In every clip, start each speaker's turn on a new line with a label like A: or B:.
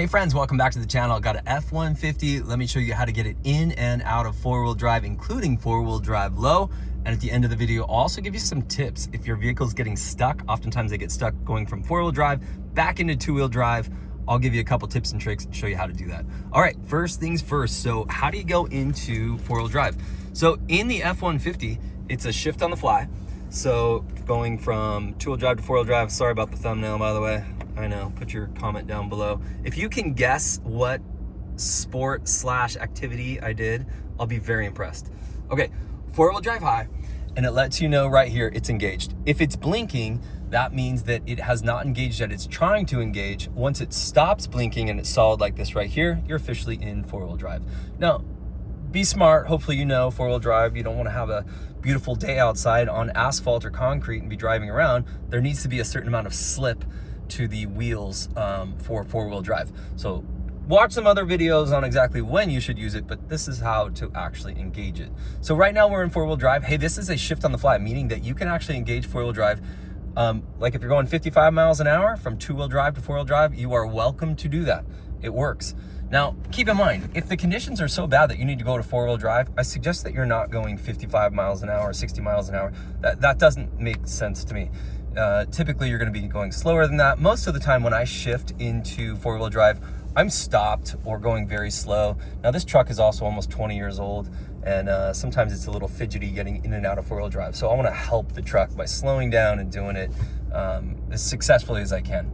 A: Hey friends, welcome back to the channel. I got an F150. Let me show you how to get it in and out of four-wheel drive, including four-wheel drive low. And at the end of the video, I'll also give you some tips. If your vehicle's getting stuck, oftentimes they get stuck going from four-wheel drive back into two-wheel drive. I'll give you a couple tips and tricks and show you how to do that. All right, first things first. So how do you go into four-wheel drive? So in the F150, it's a shift on the fly. So going from two-wheel drive to four-wheel drive, sorry about the thumbnail, by the way. I know, put your comment down below. If you can guess what sport / activity I did, I'll be very impressed. Okay, four-wheel drive high, and it lets you know right here it's engaged. If it's blinking, that means that it has not engaged yet. It's trying to engage. Once it stops blinking and it's solid like this right here, you're officially in four-wheel drive. Now, be smart. Hopefully you know four-wheel drive, you don't want to have a beautiful day outside on asphalt or concrete and be driving around. There needs to be a certain amount of slip to the wheels for four-wheel drive. So watch some other videos on exactly when you should use it, but this is how to actually engage it. So right now we're in four-wheel drive. Hey, this is a shift on the fly, meaning that you can actually engage four-wheel drive. Like if you're going 55 miles an hour from two-wheel drive to four-wheel drive, you are welcome to do that. It works. Now, keep in mind, if the conditions are so bad that you need to go to four-wheel drive, I suggest that you're not going 55 miles an hour, 60 miles an hour. That doesn't make sense to me. Typically, you're going to be going slower than that. Most of the time when I shift into four-wheel drive, I'm stopped or going very slow. Now, this truck is also almost 20 years old, and sometimes it's a little fidgety getting in and out of four-wheel drive. So I want to help the truck by slowing down and doing it as successfully as I can.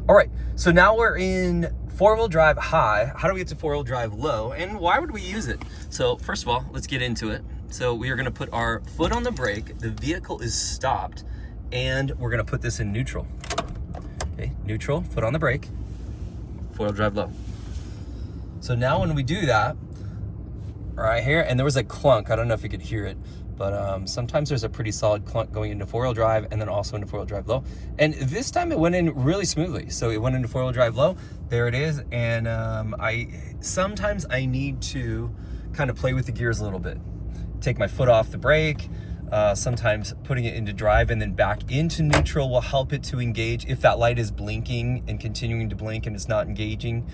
A: All right, so now we're in four-wheel drive high. How do we get to four-wheel drive low, and why would we use it? So first of all, let's get into it. So we are going to put our foot on the brake. The vehicle is stopped, and we're going to put this in neutral. Okay, neutral, foot on the brake, four-wheel drive low. So now when we do that, right here, and there was a clunk, I don't know if you could hear it, but sometimes there's a pretty solid clunk going into four-wheel drive and then also into four-wheel drive low. And this time it went in really smoothly. So it went into four-wheel drive low, there it is. And sometimes I need to kind of play with the gears a little bit. Take my foot off the brake, sometimes putting it into drive and then back into neutral will help it to engage. If that light is blinking and continuing to blink and it's not engaging,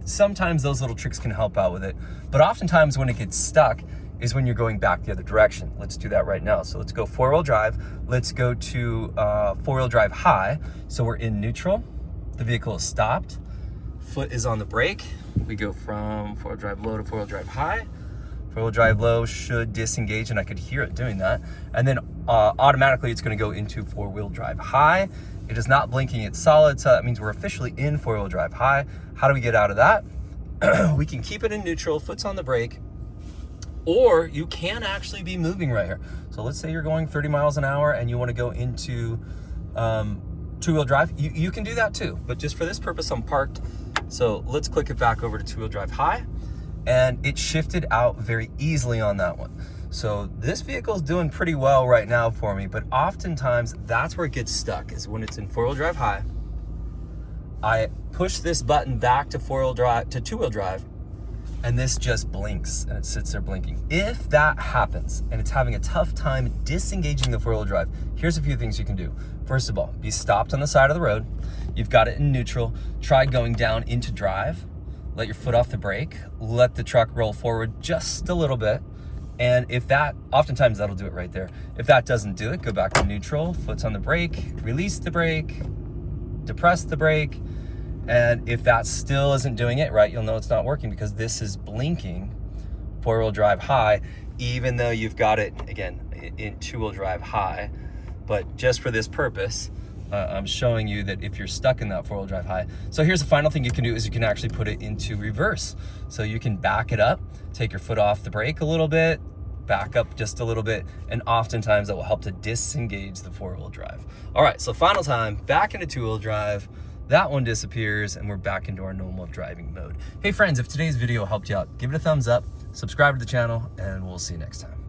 A: sometimes those little tricks can help out with it. But oftentimes when it gets stuck is when you're going back the other direction. Let's do that right now. So let's go four-wheel drive. Let's go to four-wheel drive high. So we're in neutral. The vehicle is stopped. Foot is on the brake. We go from four-wheel drive low to four-wheel drive high. Four-wheel drive low should disengage, and I could hear it doing that. And then automatically it's going to go into four-wheel drive high. It is not blinking, it's solid, so that means we're officially in four-wheel drive high. How do we get out of that? We can keep it in neutral, foot's on the brake, or you can actually be moving right here. So let's say you're going 30 miles an hour and you want to go into two-wheel drive. You can do that too, but just for this purpose, I'm parked. So let's click it back over to two-wheel drive high, and it shifted out very easily on that one. So this vehicle is doing pretty well right now for me, but oftentimes that's where it gets stuck, is when it's in four-wheel drive high. I push this button back to four-wheel drive to two-wheel drive, and this just blinks and it sits there blinking. If that happens and it's having a tough time disengaging the four-wheel drive, here's a few things you can do. First of all, be stopped on the side of the road. You've got it in neutral. Try going down into drive. Let your foot off the brake. Let the truck roll forward just a little bit. And if that, oftentimes that'll do it right there. If that doesn't do it, go back to neutral, foot's on the brake, release the brake, depress the brake. And if that still isn't doing it right, you'll know it's not working because this is blinking four-wheel drive high, even though you've got it, again, in two-wheel drive high. But just for this purpose, I'm showing you that if you're stuck in that four-wheel drive high. So here's the final thing you can do is you can actually put it into reverse. So you can back it up, take your foot off the brake a little bit, back up just a little bit, and oftentimes that will help to disengage the four-wheel drive. All right, so final time, back into two-wheel drive. That one disappears and we're back into our normal driving mode. Hey friends, if today's video helped you out, give it a thumbs up, subscribe to the channel, and we'll see you next time.